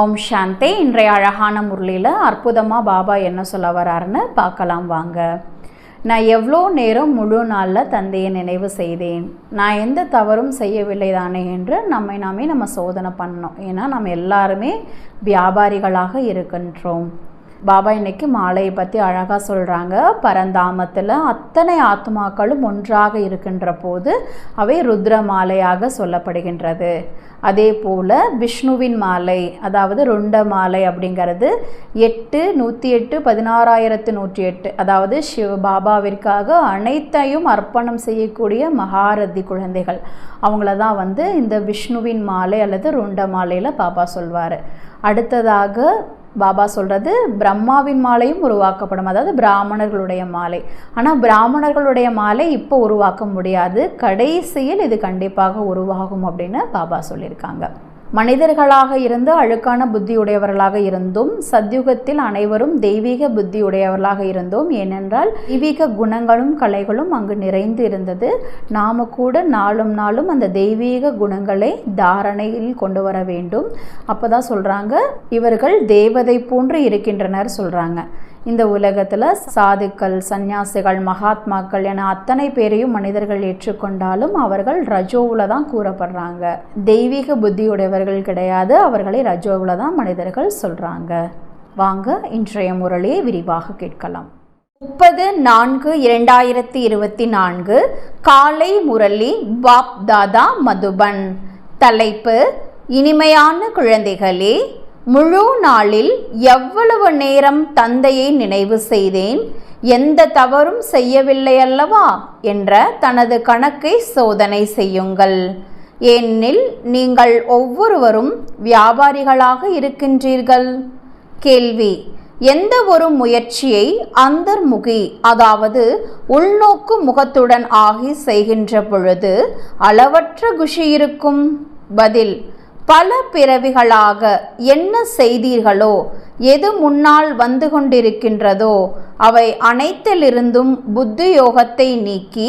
ஓம் சாந்தி. இன்றைய அழகான முரளியில் அற்புதமாக பாபா என்ன சொல்ல வராருன்னு பார்க்கலாம் வாங்க. நான் எவ்வளோ நேரம் முழு நாளில் தந்தையை நினைவு செய்தேன், நான் எந்த தவறும் செய்யவில்லை தானே என்று நம்ம சோதனை பண்ணோம். ஏன்னா நம்ம எல்லாருமே வியாபாரிகளாக இருக்கின்றோம். பாபா இன்னைக்கு மாலையை பற்றி அழகாக சொல்கிறாங்க. பரந்தாமத்தில் அத்தனை ஆத்மாக்களும் ஒன்றாக இருக்கின்ற போது அவை ருத்ர மாலையாக சொல்லப்படுகின்றது. அதே போல் விஷ்ணுவின் மாலை, அதாவது ருண்ட மாலை அப்படிங்கிறது 8, 108, 16,108, அதாவது பாபாவிற்காக அனைத்தையும் அர்ப்பணம் செய்யக்கூடிய மகாரதி குழந்தைகள், அவங்கள தான் இந்த விஷ்ணுவின் மாலை அல்லது ருண்ட மாலையில் பாபா சொல்வார். அடுத்ததாக பாபா சொல்கிறது பிரம்மாவின் மாலையும் உருவாக்கப்படும், அதாவது பிராமணர்களுடைய மாலை. ஆனால் பிராமணர்களுடைய மாலை இப்போ உருவாக்க முடியாது, கடைசியில் இது கண்டிப்பாக உருவாகும் அப்படின்னு பாபா சொல்லியிருக்காங்க. மனிதர்களாக இருந்து அழுக்கான புத்தியுடையவர்களாக இருந்தும் சத்யுகத்தில் அனைவரும் தெய்வீக புத்தியுடையவர்களாக இருந்தோம். ஏனென்றால் தெய்வீக குணங்களும் கலைகளும் அங்கு நிறைந்து இருந்தது. நாம கூட நாளும் அந்த தெய்வீக குணங்களை தாரணையில் கொண்டு வர வேண்டும். அப்போதான் சொல்கிறாங்க, இவர்கள் தேவதை போன்று இருக்கின்றனர் சொல்கிறாங்க. இந்த உலகத்தில் சாதுக்கள், சந்நியாசிகள், மகாத்மாக்கள் என அத்தனை பேரையும் மனிதர்கள் ஏற்றுக்கொண்டாலும் அவர்கள் ரஜோவில் தான் கூறப்படுறாங்க. தெய்வீக புத்தியுடையவர்கள் கிடையாது, அவர்களை ரஜோவில் தான் மனிதர்கள் சொல்கிறாங்க. வாங்க இன்றைய முரளியை விரிவாக கேட்கலாம். 30/4/2024 காலை முரளி பாப் தாதா மதுபன். தலைப்பு: இனிமையான குழந்தைகளே, முழு நாளில் எவ்வளவு நேரம் தந்தையை நினைவு செய்தேன், எந்த தவறும் செய்யவில்லை அல்லவா என்ற தனது கணக்கை சோதனை செய்யுங்கள். ஏனெனில் நீங்கள் ஒவ்வொருவரும் வியாபாரிகளாக இருக்கின்றீர்கள். கேள்வி: எந்த ஒரு முயற்சியை அந்தர்முகி, அதாவது உள்நோக்கு முகத்துடன் ஆகி செய்கின்ற பொழுது அளவற்ற குஷி இருக்கும்? பதில்: பல பிறவிகளாக என்ன செய்தீர்களோ, எது முன்னால் வந்து கொண்டிருக்கின்றதோ அவை அனைத்திலிருந்தும் புத்தி யோகத்தை நீக்கி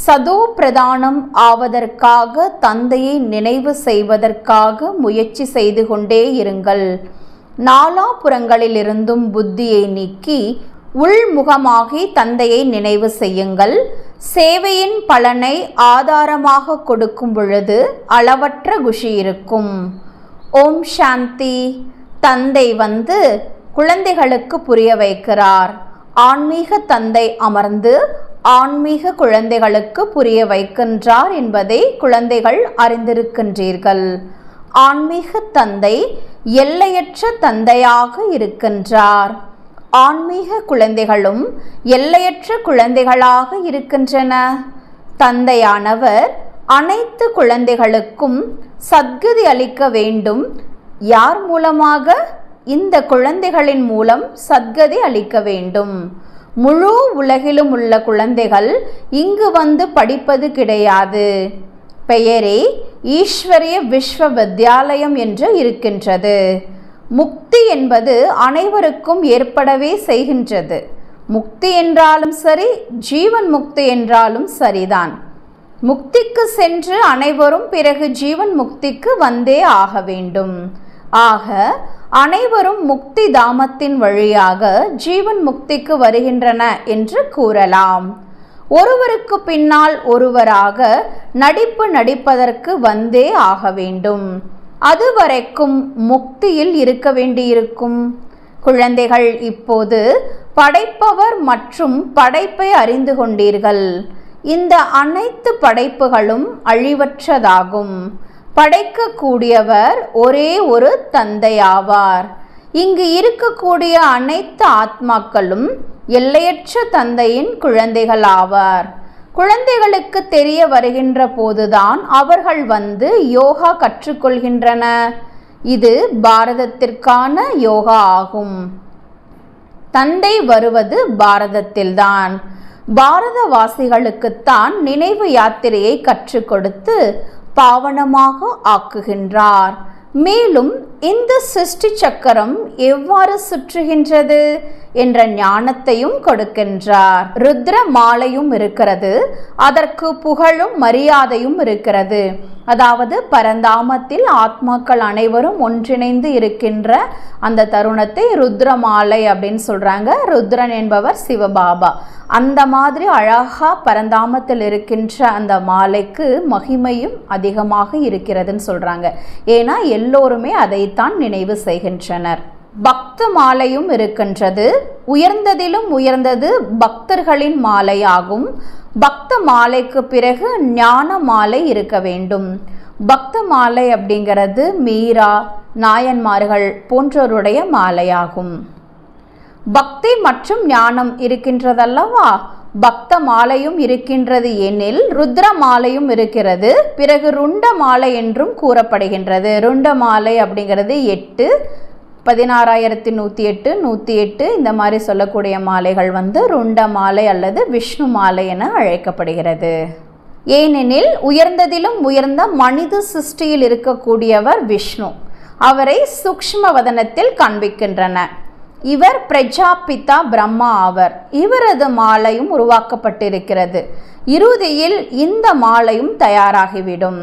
சதோ பிரதானம் ஆவதற்காக தந்தையை நினைவு செய்வதற்காக முயற்சி செய்து கொண்டே இருங்கள். நாலாபுறங்களிலிருந்தும் புத்தியை நீக்கி உள்முகமாகி தந்தையை நினைவு செய்யுங்கள். சேவையின் பலனை ஆதாரமாக கொடுக்கும் பொழுது அளவற்ற குஷி இருக்கும். ஓம் சாந்தி. தந்தை குழந்தைகளுக்கு புரிய வைக்கிறார். ஆன்மீக தந்தை அமர்ந்து ஆன்மீக குழந்தைகளுக்கு புரிய வைக்கின்றார் என்பதை குழந்தைகள் அறிந்திருக்கின்றீர்கள். ஆன்மீக தந்தை எல்லையற்ற தந்தையாக இருக்கின்றார். ஆன்மீக குழந்தைகளும் எல்லையற்ற குழந்தைகளாக இருக்கின்றன. தந்தையானவர் அனைத்து குழந்தைகளுக்கும் சத்கதி அளிக்க வேண்டும். யார் மூலமாக? இந்த குழந்தைகளின் மூலம் சத்கதி அளிக்க வேண்டும். முழு உலகிலும் உள்ள குழந்தைகள் இங்கு படிப்பது கிடையாது. பெயரே ஈஸ்வரிய விஸ்வ வித்யாலயம் என்று இருக்கின்றது. முக்தி என்பது அனைவருக்கும் ஏற்படவே செய்கின்றது. முக்தி என்றாலும் சரி, ஜீவன் முக்தி என்றாலும் சரிதான். முக்திக்கு சென்று அனைவரும் பிறகு ஜீவன் முக்திக்கு வந்தே ஆக வேண்டும். ஆக அனைவரும் முக்தி தாமத்தின் வழியாக ஜீவன் முக்திக்கு வருகின்றன என்று கூறலாம். ஒருவருக்கு பின்னால் ஒருவராக நடிப்பதற்கு வந்தே ஆக வேண்டும். அதுவரைக்கும் முக்தியில் இருக்க வேண்டியிருக்கும். குழந்தைகள், இப்போது படைப்பவர் மற்றும் படைப்பை அறிந்து கொண்டீர்கள். இந்த அனைத்து படைப்புகளும் அழிவற்றதாகும். படைக்கக்கூடியவர் ஒரே ஒரு தந்தையாவார். இங்கு இருக்கக்கூடிய அனைத்து ஆத்மாக்களும் எல்லையற்ற தந்தையின் குழந்தைகள் ஆவார். குழந்தைகளுக்கு தெரிய வருகின்ற போதுதான் அவர்கள் யோகா கற்றுக்கொள்கின்றன. இது பாரதத்திற்கான யோகா ஆகும். தந்தை வருவது பாரதத்தில்தான். பாரதவாசிகளுக்குத்தான் நினைவு யாத்திரையை கற்றுக் கொடுத்து பாவனமாக ஆக்குகின்றார். மேலும் இந்த சிருஷ்டி சக்கரம் எவ்வாறு சுற்றுகின்றது என்ற ஞானத்தையும் கொடுக்கின்றார். ருத்ர மாலையும் இருக்கிறது, அதற்கு புகழும் மரியாதையும் இருக்கிறது. அதாவது பரந்தாமத்தில் ஆத்மாக்கள் அனைவரும் ஒன்றிணைந்து இருக்கின்ற அந்த தருணத்தை ருத்ர மாலை அப்படின்னு சொல்றாங்க. ருத்ரன் என்பவர் சிவபாபா. அந்த மாதிரி அழகா பரந்தாமத்தில் இருக்கின்ற அந்த மாலைக்கு மகிமையும் அதிகமாக இருக்கிறதுன்னு சொல்றாங்க. ஏன்னா எல்லோருமே அதைத்தான் நினைவு செய்கின்றனர். பக்த மாலையும் இருக்கின்றது. உயர்ந்ததிலும் உயர்ந்தது பக்தர்களின் மாலையாகும். பக்த மாலைக்கு பிறகு ஞான மாலை இருக்க வேண்டும். பக்த மாலை அப்படிங்கிறது மீரா, நாயன்மார்கள் போன்றோருடைய மாலையாகும். பக்தி மற்றும் ஞானம் இருக்கின்றதல்லவா, பக்த மாலையும் இருக்கின்றது எனில் ருத்ர மாலையும் இருக்கிறது. பிறகு ருண்ட மாலை என்றும் கூறப்படுகின்றது. ருண்ட மாலை அப்படிங்கிறது 8, 16,108, 108 இந்த மாதிரி சொல்லக்கூடிய மாலைகள் ருண்ட மாலை அல்லது விஷ்ணு மாலை என அழைக்கப்படுகிறது. ஏனெனில் உயர்ந்ததிலும் உயர்ந்த மனித சிருஷ்டியில் இருக்கக்கூடியவர் விஷ்ணு. அவரை சூக்ஷ்ம வதனத்தில் காண்பிக்கின்றன. இவர் பிரஜாபிதா பிரம்மா ஆவர். இவரது மாலையும் உருவாக்கப்பட்டிருக்கிறது. இறுதியில் இந்த மாலையும் தயாராகிவிடும்.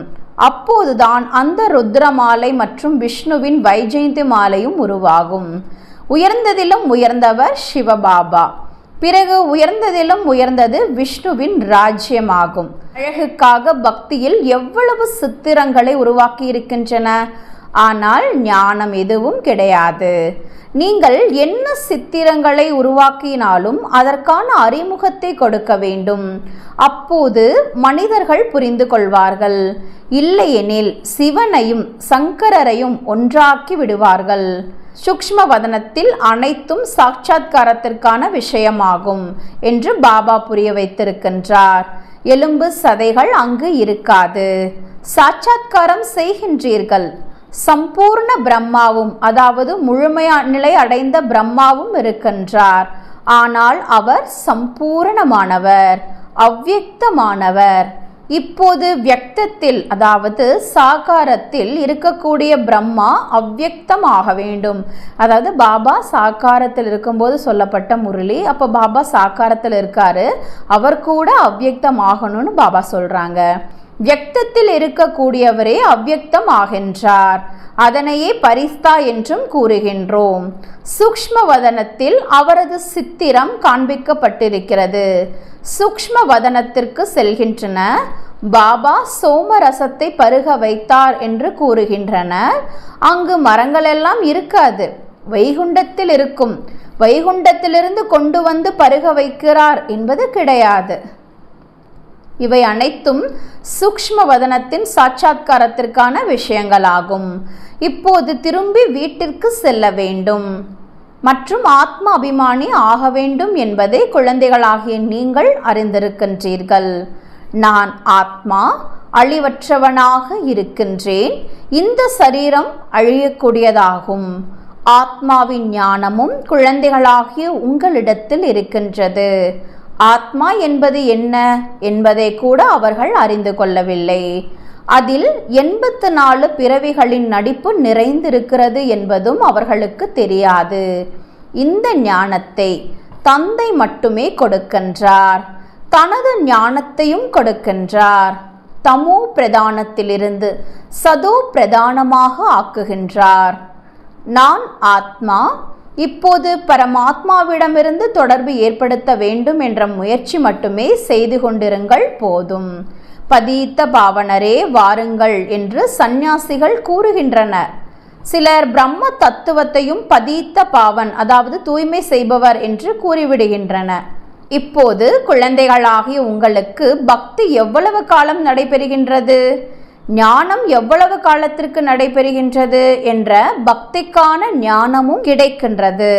அப்போதுதான் அந்த ருத்ர மாலை மற்றும் விஷ்ணுவின் வைஜெயந்தி மாலையும் உருவாகும். உயர்ந்ததிலும் உயர்ந்தவர் சிவபாபா. பிறகு உயர்ந்ததிலும் உயர்ந்தது விஷ்ணுவின் ராஜ்யமாகும். அழகுக்காக பக்தியில் எவ்வளவு சித்திரங்களை உருவாக்கி இருக்கின்றன. ஆனால் ஞானம் எதுவும் கிடையாது. நீங்கள் என்ன சித்திரங்களை உருவாக்கினாலும் அதற்கான அறிமுகத்தை கொடுக்க வேண்டும். அப்போது மனிதர்கள் புரிந்து கொள்வார்கள். இல்லையெனில் சிவனையும் சங்கரரையும் ஒன்றாக்கி விடுவார்கள். சூக்ஷ்ம வதனத்தில் அனைத்தும் சாட்சாத்காரத்திற்கான விஷயமாகும் என்று பாபா புரிய வைத்திருக்கின்றார். எலும்பு சதைகள் அங்கு இருக்காது. சாட்சாத்காரம் செய்கின்றீர்கள். சம்பூர்ண பிரம்மாவும் அதாவது முழுமையா நிலை அடைந்த பிரம்மாவும் இருக்கின்றார். ஆனால் அவர் சம்பூரணமானவர், அவ்யக்தமானவர். இப்போது வியக்தத்தில் அதாவது சாகாரத்தில் இருக்கக்கூடிய பிரம்மா அவ்யக்தமாக வேண்டும். அதாவது பாபா சாகாரத்தில் இருக்கும்போது சொல்லப்பட்ட முரளி, அப்போ பாபா சாகாரத்தில் இருக்காரு, அவர் கூட அவ்யக்தமாகணும்னு பாபா சொல்றாங்க. வியக்தத்தில் இருக்கக்கூடியவரே அவ்யக்தம் ஆகின்றார். அதனையே பரிஸ்தா என்றும் கூறுகின்றோம். சூக்ஷ்ம வதனத்தில் அவரது சித்திரம் காண்பிக்கப்பட்டிருக்கிறது. சூக்ஷ்ம வதனத்திற்கு செல்கின்றன. பாபா சோமரசத்தை பருக வைத்தார் என்று கூறுகின்றனர். அங்கு மரங்கள் எல்லாம் இருக்காது, வைகுண்டத்தில் இருக்கும். வைகுண்டத்திலிருந்து கொண்டு வந்து பருக வைக்கிறார் என்பது கிடையாது. இவை அனைத்தும் சூக்ஷ்ம வதனத்தின் சாட்சாத்காரத்திற்கான விஷயங்களாகும். இப்போது திரும்பி வீட்டிற்கு செல்ல வேண்டும் மற்றும் ஆத்ம அபிமானி ஆக வேண்டும் என்பதை குழந்தைகளாகிய நீங்கள் அறிந்திருக்கின்றீர்கள். நான் ஆத்மா, அழிவற்றவனாக இருக்கின்றேன். இந்த சரீரம் அழியக்கூடியதாகும். ஆத்மாவின் ஞானமும் குழந்தைகளாகிய உங்களிடத்தில் இருக்கின்றது. ஆத்மா என்பது என்ன என்பதை கூட அவர்கள் அறிந்து கொள்ளவில்லை. அதில் 84 பிறவிகளின் நடிப்பு நிறைந்திருக்கிறது என்பதும் அவர்களுக்கு தெரியாது. இந்த ஞானத்தை தந்தை மட்டுமே கொடுக்கின்றார். தனது ஞானத்தையும் கொடுக்கின்றார். தமோ பிரதானத்திலிருந்து சதோ பிரதானமாக ஆக்குகின்றார். நான் ஆத்மா. இப்போது பரமாத்மாவிடமிருந்து தொடர்பு ஏற்படுத்த வேண்டும் என்ற முயற்சி மட்டுமே செய்து கொண்டிருங்கள் போதும். பதீத்த பாவனரே வாருங்கள் என்று சந்நியாசிகள் கூறுகின்றனர். சிலர் பிரம்ம தத்துவத்தையும் பதீத்த பாவன் அதாவது தூய்மை செய்பவர் என்று கூறிவிடுகின்றனர். இப்போது குழந்தைகளாகிய உங்களுக்கு பக்தி எவ்வளவு காலம் நடைபெறுகின்றது, ஞானம் எவ்வளவு காலத்திற்கு நடைபெறுகின்றது என்ற பக்திக்கான ஞானமும் கிடைக்கின்றது.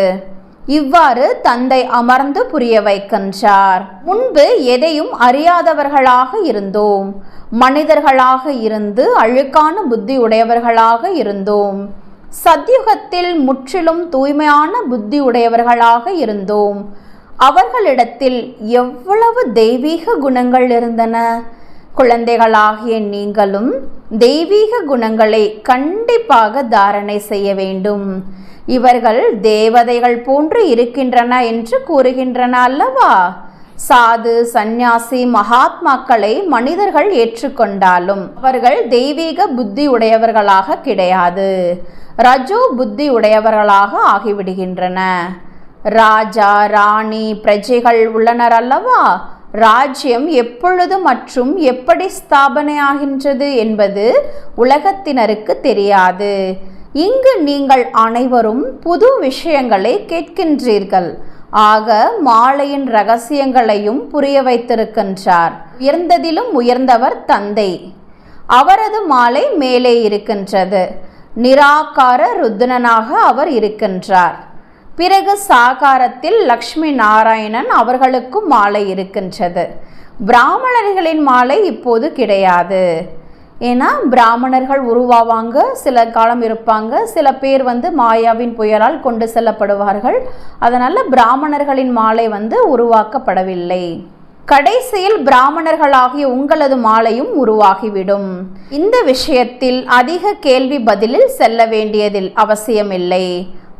இவ்வாறு தந்தை அமர்ந்து புரிய வைக்கின்றார். முன்பு எதையும் அறியாதவர்களாக இருந்தோம். மனிதர்களாக இருந்து அழுக்கான புத்தி உடையவர்களாக இருந்தோம். சத்யுகத்தில் முற்றிலும் தூய்மையான புத்தி உடையவர்களாக இருந்தோம். அவர்களிடத்தில் எவ்வளவு தெய்வீக குணங்கள் இருந்தன. குழந்தைகளாகிய நீங்களும் தெய்வீக குணங்களை கண்டிப்பாக தாரணை செய்ய வேண்டும். இவர்கள் தேவதைகள் போன்று இருக்கின்றன என்று கூறுகின்றன அல்லவா? சாது, சந்நியாசி, மகாத்மாக்களை மனிதர்கள் ஏற்றுக்கொண்டாலும் அவர்கள் தெய்வீக புத்தி உடையவர்களாக கிடையாது, ரஜோ புத்தி உடையவர்களாக ஆகிவிடுகின்றன. ராஜா, ராணி, பிரஜைகள் உள்ளனர் அல்லவா? ராஜ்யம் எப்பொழுது மற்றும் எப்படி ஸ்தாபனை ஆகின்றது என்பது உலகத்தினருக்கு தெரியாது. இங்கு நீங்கள் அனைவரும் புது விஷயங்களை கேட்கின்றீர்கள். ஆக மாலையின் ரகசியங்களையும் புரிய வைத்திருக்கின்றார். உயர்ந்ததிலும் உயர்ந்தவர் தந்தை. அவரது மாலை மேலே இருக்கின்றது. நிராகார ருத்ரனாக அவர் இருக்கின்றார். பிறகு சாகாரத்தில் லக்ஷ்மி நாராயணன் அவர்களுக்கும் மாலை இருக்கின்றது. பிராமணர்களின் மாலை இப்போது கிடையாது. ஏன்னா பிராமணர்கள் உருவாவாங்க, சில காலம் இருப்பாங்க, சில பேர் மாயாவின் புயலால் கொண்டு செல்லப்படுவார்கள். அதனால் பிராமணர்களின் மாலை உருவாக்கப்படவில்லை. கடைசியில் பிராமணர்களாகிய உங்களது மாலையும் உருவாகிவிடும். இந்த விஷயத்தில் அதிக கேள்வி பதிலில் செல்ல வேண்டியதில் அவசியமில்லை.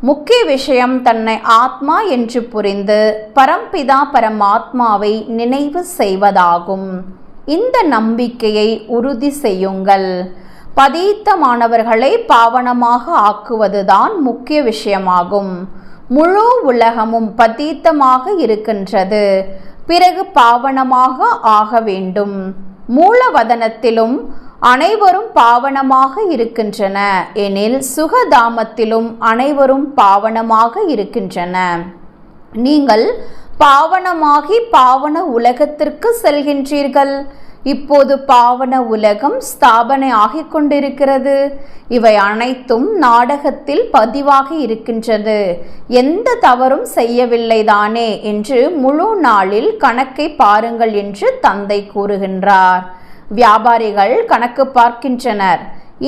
முக்கிய விஷயம் தன்னை ஆத்மா என்று புரிந்து பரம்பிதா பரமாத்மாவை நினைவு செய்வதாகும். இந்த நம்பிக்கையை உறுதி செய்யுங்கள். பதீத்தமானவர்களை பாவனமாக ஆக்குவதுதான் முக்கிய விஷயமாகும். முழு உலகமும் பதீத்தமாக இருக்கின்றது. பிறகு பாவனமாக ஆக வேண்டும். மூலவதனத்திலும் அனைவரும் பாவனமாக இருக்கின்றன எனில் சுகதாமத்திலும் அனைவரும் பாவனமாக இருக்கின்றன. நீங்கள் பாவனமாகி பாவன உலகத்திற்கு செல்கின்றீர்கள். இப்போது பாவன உலகம் ஸ்தாபனை ஆகிக் கொண்டிருக்கிறது. இவை அனைத்தும் நாடகத்தில் பதிவாகி இருக்கின்றது. எந்த தவறும் செய்யவில்லை தானே என்று முழு நாளில் கணக்கை பாருங்கள் என்று தந்தை கூறுகின்றார். வியாபாரிகள் கணக்கு பார்க்கின்றனர்.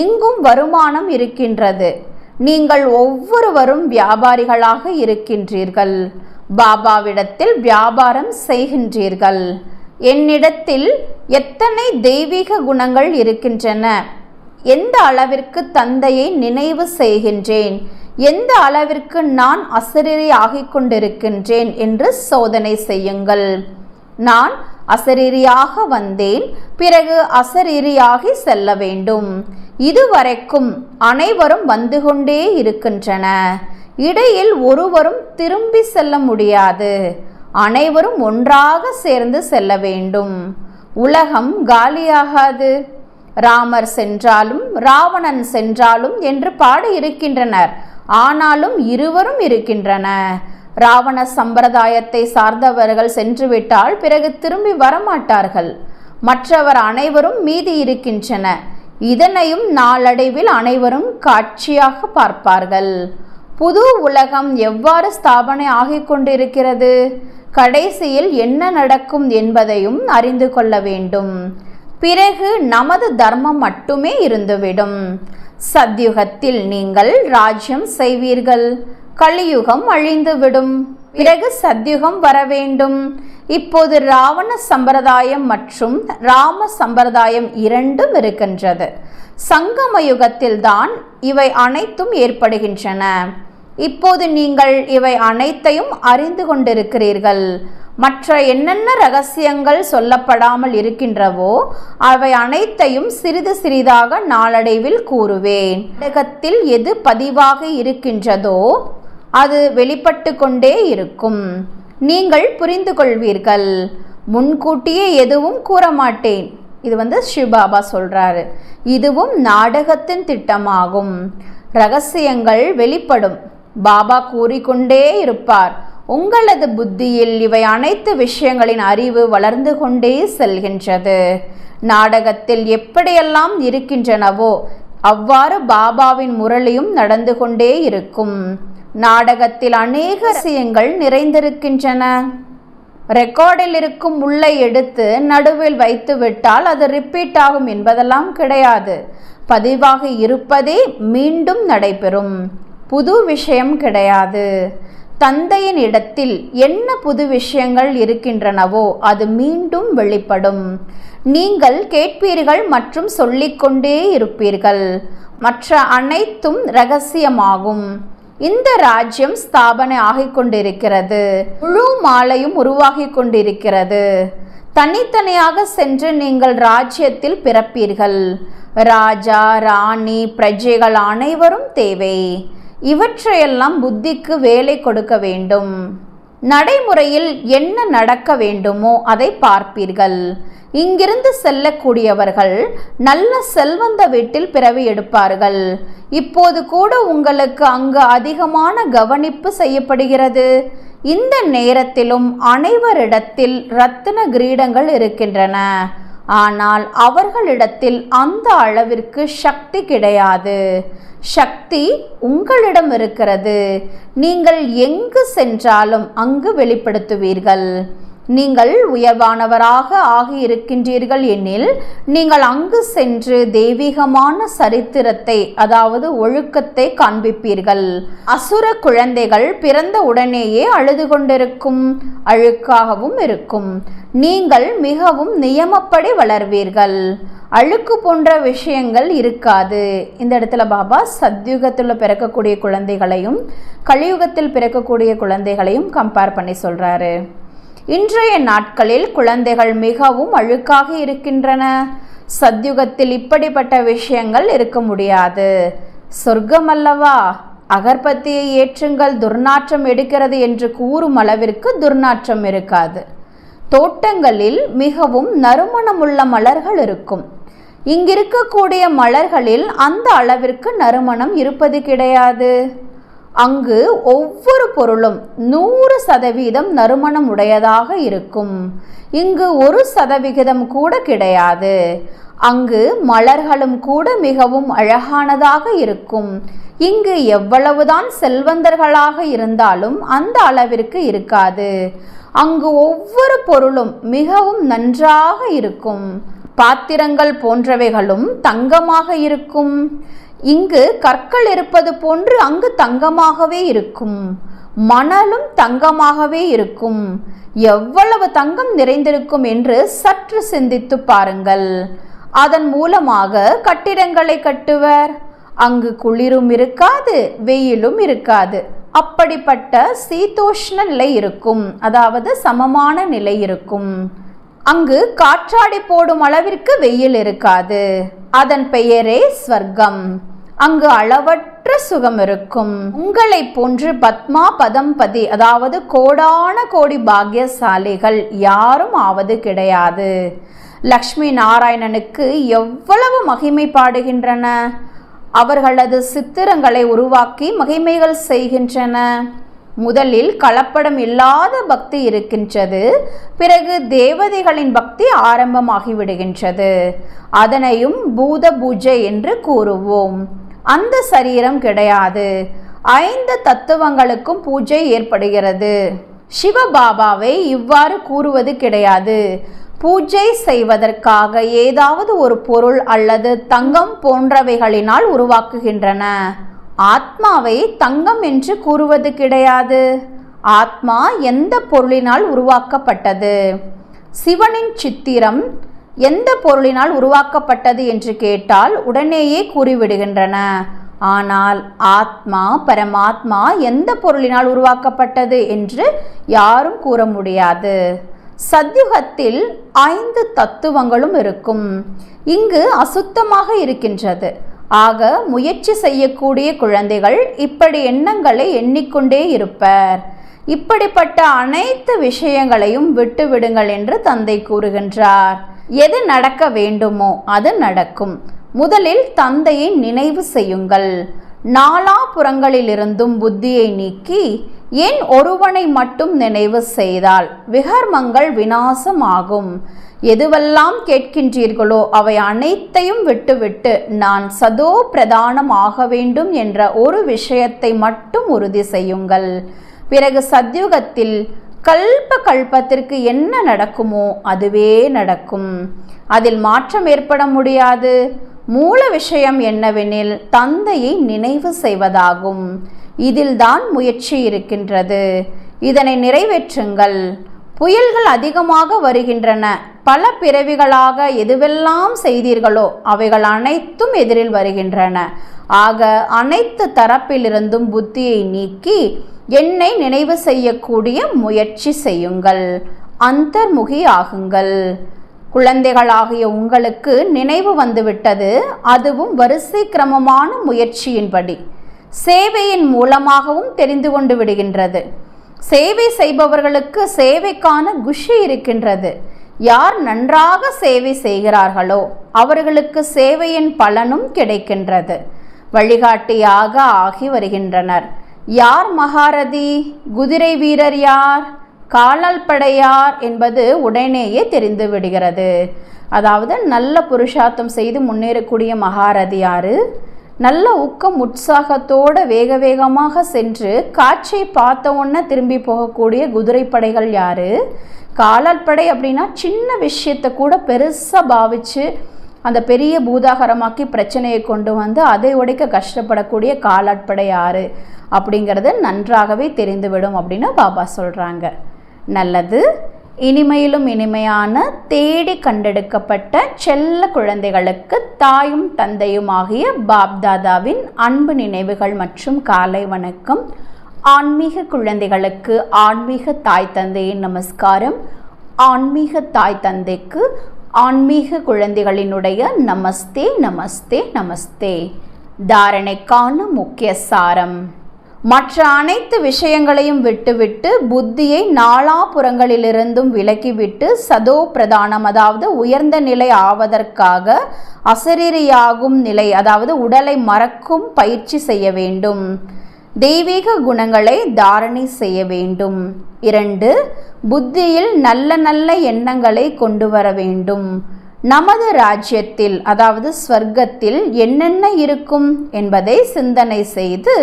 இங்கும் வருமானம் இருக்கின்றது. நீங்கள் ஒவ்வொருவரும் வியாபாரிகளாக இருக்கின்றீர்கள். பாபாவிடத்தில் வியாபாரம் செய்கின்றீர்கள். என்னிடத்தில் எத்தனை தெய்வீக குணங்கள் இருக்கின்றன, எந்த அளவிற்கு தந்தையை நினைவு செய்கின்றேன், எந்த அளவிற்கு நான் அசரீரி ஆகிக் கொண்டிருக்கின்றேன் என்று சோதனை செய்யுங்கள். நான் அசரீரியாக வந்தேன், பிறகு அசரீரியாகி செல்ல வேண்டும். இதுவரைக்கும் அனைவரும் வந்து கொண்டே இருக்கின்றன. இடையில் ஒருவரும் திரும்பி செல்ல முடியாது. அனைவரும் ஒன்றாக சேர்ந்து செல்ல வேண்டும். உலகம் காலியாகாது. ராமர் சென்றாலும் ராவணன் சென்றாலும் என்று பாட இருக்கின்றனர். ஆனாலும் இருவரும் இருக்கின்றன. ராவண சம்பிரதாயத்தை சார்ந்தவர்கள் சென்றுவிட்டால் பிறகு திரும்பி வரமாட்டார்கள். மற்றவர் அனைவரும் மீதி இருக்கின்றன. இதனையும் நாளடைவில் அனைவரும் காட்சியாக பார்ப்பார்கள். புது உலகம் எவ்வாறு ஸ்தாபனை ஆகிக் கொண்டிருக்கிறது, கடைசியில் என்ன நடக்கும் என்பதையும் அறிந்து கொள்ள வேண்டும். பிறகு நமது தர்மம் மட்டுமே இருந்துவிடும். சத்யுகத்தில் நீங்கள் ராஜ்யம் செய்வீர்கள். கலியுகம் அழிந்துவிடும். பிறகு சத்யுகம் வர வேண்டும். இப்போது ராவண சம்பிரதாயம் மற்றும் ராம சம்பிரதாயம் இரண்டும் இருக்கின்றது. சங்கம யுகத்தில் தான் இவை அனைத்தும் ஏற்படுகின்றன. இப்போது நீங்கள் இவை அனைத்தையும் அறிந்து கொண்டிருக்கிறீர்கள். மற்ற என்னென்ன ரகசியங்கள் சொல்லப்படாமல் இருக்கின்றவோ அவை அனைத்தையும் சிறிது சிறிதாக நாளடைவில் கூறுவேன். நாடகத்தில் எது பதிவாக இருக்கின்றதோ அது வெளிப்பட்டு கொண்டே இருக்கும். நீங்கள் புரிந்து கொள்வீர்கள். முன்கூட்டியே எதுவும் கூற மாட்டேன். இது சிவபாபா சொல்றாரு. இதுவும் நாடகத்தின் திட்டமாகும். ரகசியங்கள் வெளிப்படும். பாபா கூறிக்கொண்டே இருப்பார். உங்களது புத்தியில் இவை அனைத்து விஷயங்களின் அறிவு வளர்ந்து கொண்டே செல்கின்றது. நாடகத்தில் எப்படியெல்லாம் இருக்கின்றனவோ அவ்வாறு பாபாவின் முரளியும் நடந்து கொண்டே இருக்கும். நாடகத்தில் அநேக ரகசியங்கள் நிறைந்திருக்கின்றன. ரெக்கார்டில் இருக்கும் முள்ளை எடுத்து நடுவில் வைத்து விட்டால் அது ரிப்பீட் ஆகும் என்பதெல்லாம் கிடையாது. பதிவாக இருப்பதே மீண்டும் நடைபெறும். புது விஷயம் கிடையாது. தந்தையின் இடத்தில் என்ன புது விஷயங்கள் இருக்கின்றனவோ அது மீண்டும் வெளிப்படும். நீங்கள் கேட்பீர்கள் மற்றும் சொல்லிக்கொண்டே இருப்பீர்கள். மற்ற அனைத்தும் இரகசியமாகும். இந்த ராஜ்யம் ஸ்தாபனை ஆகிக் கொண்டிருக்கிறது. முழு மாலையும் உருவாகி கொண்டிருக்கிறது. தனித்தனியாக சென்று நீங்கள் ராஜ்யத்தில் பிறப்பீர்கள். ராஜா, ராணி, பிரஜைகள் அனைவரும் தேவை. இவற்றையெல்லாம் புத்திக்கு வேலை கொடுக்க வேண்டும். நடைமுறையில் என்ன நடக்க வேண்டுமோ அதை பார்ப்பீர்கள். இங்கிருந்து செல்லக்கூடியவர்கள் நல்ல செல்வந்த வீட்டில் பிறவி எடுப்பார்கள். இப்போது கூட உங்களுக்கு அங்கு அதிகமான கவனிப்பு செய்யப்படுகிறது. இந்த நேரத்திலும் அனைவரிடத்தில் இரத்தின கிரீடங்கள் இருக்கின்றன. ஆனால் அவர்களிடத்தில் அந்த அளவிற்கு சக்தி கிடையாது. சக்தி உங்களிடம் இருக்கிறது. நீங்கள் எங்கு சென்றாலும் அங்கு வெளிப்படுத்துவீர்கள். நீங்கள் உயர்வானவராக ஆகியிருக்கின்றீர்கள் எனில் நீங்கள் அங்கு சென்று தெய்வீகமான சரித்திரத்தை, அதாவது ஒழுக்கத்தை காண்பிப்பீர்கள். அசுர குழந்தைகள் பிறந்த உடனேயே அழுது கொண்டிருக்கும், அழுக்காகவும் இருக்கும். நீங்கள் மிகவும் நியமப்படி வளர்வீர்கள். அழுக்கு போன்ற விஷயங்கள் இருக்காது. இந்த இடத்துல பாபா சத்யுகத்தில் பிறக்கக்கூடிய குழந்தைகளையும் கலியுகத்தில் பிறக்கக்கூடிய குழந்தைகளையும் கம்பேர் பண்ணி சொல்றாரு. இன்றைய நாட்களில் குழந்தைகள் மிகவும் அழுக்காக இருக்கின்றன. சத்யுகத்தில் இப்படிப்பட்ட விஷயங்கள் இருக்க முடியாது. சொர்க்கம் அல்லவா? அகர்பத்தியை ஏற்றுங்கள், துர்நாற்றம் எடுக்கிறது என்று கூறும் அளவிற்கு துர்நாற்றம் இருக்காது. தோட்டங்களில் மிகவும் நறுமணமுள்ள மலர்கள் இருக்கும். இங்கிருக்கக்கூடிய மலர்களில் அந்த அளவிற்கு நறுமணம் இருப்பது கிடையாது. அங்கு ஒவ்வொரு பொருளும் 100% நறுமணம் உடையதாக இருக்கும். இங்கு 1% கூட கிடையாது. அங்கு மலர்களும் கூட மிகவும் அழகானதாக இருக்கும். இங்கு எவ்வளவுதான் செல்வந்தர்களாக இருந்தாலும் அந்த அளவிற்கு இருக்காது. அங்கு ஒவ்வொரு பொருளும் மிகவும் நன்றாக இருக்கும். பாத்திரங்கள் போன்றவைகளும் தங்கமாக இருக்கும். இங்கு கற்கள் இருப்பது போன்று அங்கு தங்கமாகவே இருக்கும். மணலும் தங்கமாகவே இருக்கும். எவ்வளவு தங்கம் நிறைந்திருக்கும் என்று சற்று சிந்தித்து பாருங்கள். அதன் மூலமாக கட்டிடங்களை கட்டுவர். அங்கு குளிரும் இருக்காது, வெயிலும் இருக்காது. அப்படிப்பட்ட சீதோஷ்ண நிலை இருக்கும், அதாவது சமமான நிலை இருக்கும். அங்கு காற்றாடி போடும் அளவிற்கு வெயில் இருக்காது. அதன் பெயரே ஸ்வர்க்கம். அங்கு அளவற்ற சுகம் இருக்கும். உங்களை போன்று பத்மா பதம்பதி, அதாவது கோடான கோடி பாக்கியசாலிகள் யாரும் ஆவது கிடையாது. லக்ஷ்மி நாராயணனுக்கு எவ்வளவு மகிமை பாடுகின்றன. அவர்களது சித்திரங்களை உருவாக்கி மகிமைகள் செய்கின்றன. முதலில் கலப்படம் இல்லாத பக்தி இருக்கின்றது. பிறகு தேவதைகளின் பக்தி ஆரம்பமாகிவிடுகின்றது. அதனையும் பூத பூஜை என்று கூறுவோம். அந்த சரீரம் கிடையாது. 5 தத்துவங்களுக்கும் பூஜை ஏற்படுகிறது. சிவபாபாவை இவ்வாறு கூறுவது கிடையாது. பூஜை செய்வதற்காக ஏதாவது ஒரு பொருள் அல்லது தங்கம் போன்றவைகளினால் உருவாக்குகின்றன. ஆத்மாவை தங்கம் என்று கூறுவது கிடையாது. ஆத்மா எந்த பொருளினால் உருவாக்கப்பட்டது? சிவனின் சித்திரம் எந்த பொருளினால் உருவாக்கப்பட்டது என்று கேட்டால் உடனேயே கூறிவிடுகின்றன. ஆனால் ஆத்மா, பரமாத்மா எந்த பொருளினால் உருவாக்கப்பட்டது என்று யாரும் கூற முடியாது. சத்யுகத்தில் 5 தத்துவங்களும் இருக்கும். இங்கு அசுத்தமாக இருக்கின்றது. ஆக முயற்சி செய்யக்கூடிய குழந்தைகள் இப்படி எண்ணங்களை எண்ணிக்கொண்டே இருப்பர். இப்படிப்பட்ட அனைத்து விஷயங்களையும் விட்டுவிடுங்கள் என்று தந்தை கூறுகின்றார். எது நடக்க வேண்டுமோ அது நடக்கும். முதலில் தந்தையை நினைவு செய்யுங்கள். நாலாபுறங்களிலிருந்தும் புத்தியை நீக்கி ஏன் ஒருவனை மட்டும் நினைவு செய்தால் விகர்மங்கள் விநாசமாகும். எதுவெல்லாம் கேட்கின்றீர்களோ அவை அனைத்தையும் விட்டுவிட்டு நான் சதோ பிரதானம் ஆக வேண்டும் என்ற ஒரு விஷயத்தை மட்டும் உறுதி செய்யுங்கள். பிறகு சத்யுகத்தில் கல்பத்திற்கு என்ன நடக்குமோ அதுவே நடக்கும். அதில் மாற்றம் ஏற்பட முடியாது. மூல விஷயம் என்னவெனில் தந்தையை நினைவு செய்வதாகும். இதில்தான் முயற்சி இருக்கின்றது. இதனை நிறைவேற்றுங்கள். புயல்கள் அதிகமாக வருகின்றன. பல பிறவிகளாக எதுவெல்லாம் செய்தீர்களோ அவைகள் அனைத்தும் எதிரில் வருகின்றன. ஆக அனைத்து தரப்பிலிருந்தும் புத்தியை நீக்கி என்னை நினைவு செய்யக்கூடிய முயற்சி செய்யுங்கள். அந்தர்முகி ஆகுங்கள். குழந்தைகளாகிய உங்களுக்கு நினைவு வந்துவிட்டது. அதுவும் வரிசை கிரமமான முயற்சியின்படி சேவையின் மூலமாகவும் தெரிந்து கொண்டு விடுகின்றது. சேவை செய்பவர்களுக்கு சேவைக்கான குஷி இருக்கின்றது. யார் நன்றாக சேவை செய்கிறார்களோ அவர்களுக்கு சேவையின் பலனும் கிடைக்கின்றது. வழிகாட்டியாக ஆகி வருகின்றனர். யார் மகாரதி, குதிரை வீரர் யார், காலால் படையார் என்பது உடனேயே தெரிந்து விடுகிறது. அதாவது நல்ல புருஷார்த்தம் செய்து முன்னேறக்கூடிய மகாரதி யாரு, நல்ல ஊக்கம் உற்சாகத்தோடு வேக வேகமாக சென்று காட்சியை பார்த்த உடனே திரும்பி போகக்கூடிய குதிரைப்படைகள் யாரு, காலாட்படை அப்படின்னா சின்ன விஷயத்தை கூட பெருசாக பாவிச்சு அந்த பெரிய பூதாகரமாக்கி பிரச்சனையை கொண்டு வந்து அதை உடைக்க கஷ்டப்படக்கூடிய காலாட்படை யாரு அப்படிங்கிறது நன்றாகவே தெரிந்துவிடும் அப்படின்னு பாபா சொல்கிறாங்க. நல்லது. இனிமையிலும் இனிமையான தேடி கண்டெடுக்கப்பட்ட செல்ல குழந்தைகளுக்கு தாயும் தந்தையும் ஆகிய பாப்தாதாவின் அன்பு நினைவுகள் மற்றும் காலை வணக்கம். ஆன்மீக குழந்தைகளுக்கு ஆன்மீக தாய் தந்தையின் நமஸ்காரம். ஆன்மீக தாய் தந்தைக்கு ஆன்மீக குழந்தைகளினுடைய நமஸ்தே நமஸ்தே நமஸ்தே. தாரணைக்கான முக்கிய சாரம்: மற்ற அனைத்து விஷயங்களையும் விட்டுவிட்டு புத்தியை நாலாபுறங்களிலிருந்தும் விலக்கிவிட்டு சதோ பிரதானம் அதாவது உயர்ந்த நிலை ஆவதற்காக அசரீரியாகும் நிலை அதாவது உடலை மறக்கும் பயிற்சி செய்ய வேண்டும். தெய்வீக குணங்களை தாரணை செய்ய வேண்டும். 2. புத்தியில் நல்ல நல்ல எண்ணங்களை கொண்டு வர வேண்டும். நமது ராஜ்யத்தில் அதாவது ஸ்வர்க்கத்தில் என்னென்ன இருக்கும் என்பதை சிந்தனை செய்து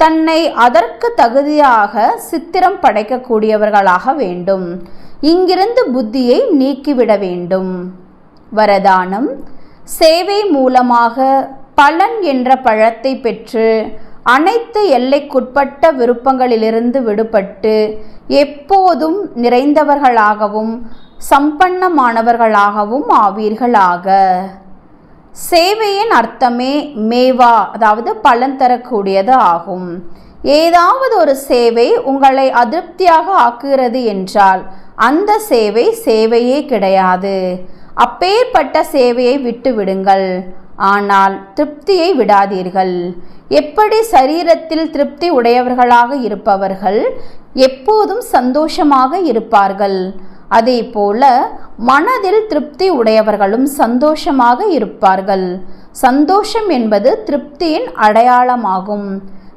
தன்னை அதற்கு தகுதியாக சித்திரம் படைக்கக்கூடியவர்களாக வேண்டும். இங்கிருந்து புத்தியை நீக்கிவிட வேண்டும். வரதானம்: சேவை மூலமாக பலன் என்ற பழத்தை பெற்று அனைத்து எல்லைக்குட்பட்ட விருப்பங்களிலிருந்து விடுபட்டு எப்போதும் நிறைந்தவர்களாகவும் சம்பன்னமானவர்களாகவும் ஆவீர்களாக. சேவையின் அர்த்தமே மேவா அதாவது பலன் தரக்கூடியது ஆகும். ஏதாவது ஒரு சேவை உங்களை அதிருப்தியாக ஆக்குகிறது என்றால் அந்த சேவை சேவையே கிடையாது. அப்பேற்பட்ட சேவையை விட்டு விடுங்கள். ஆனால் திருப்தியை விடாதீர்கள். எப்படி சரீரத்தில் திருப்தி உடையவர்களாக இருப்பவர்கள் எப்போதும் சந்தோஷமாக இருப்பார்கள், அதே போல மனதில் திருப்தி உடையவர்களும் சந்தோஷமாக இருப்பார்கள். சந்தோஷம் என்பது திருப்தியின் அடையாளமாகும்.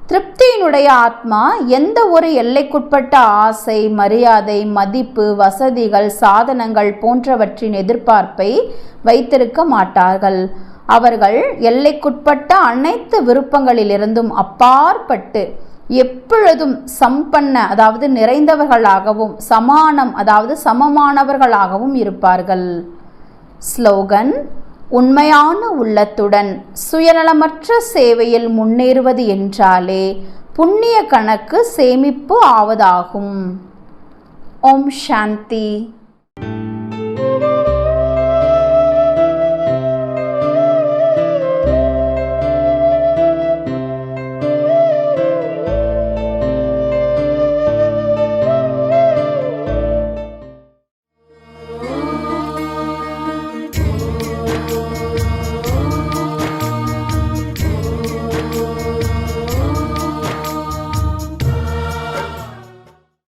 திருப்தியினுடைய ஆத்மா எந்த ஒரு எல்லைக்குட்பட்ட ஆசை, மரியாதை, மதிப்பு, வசதிகள், சாதனங்கள் போன்றவற்றின் எதிர்பார்ப்பை வைத்திருக்க மாட்டார்கள். அவர்கள் எல்லைக்குட்பட்ட அனைத்து விருப்பங்களிலிருந்தும் அப்பாற்பட்டு எப்பொழுதும் சம்பன்ன அதாவது நிறைந்தவர்களாகவும் சமானம் அதாவது சமமானவர்களாகவும் இருப்பார்கள். ஸ்லோகன்: உண்மையான உள்ளத்துடன் சுயநலமற்ற சேவையில் முன்னேறுவது என்றாலே புண்ணிய கணக்கு சேமிப்பு ஆவதாகும். ஓம் சாந்தி.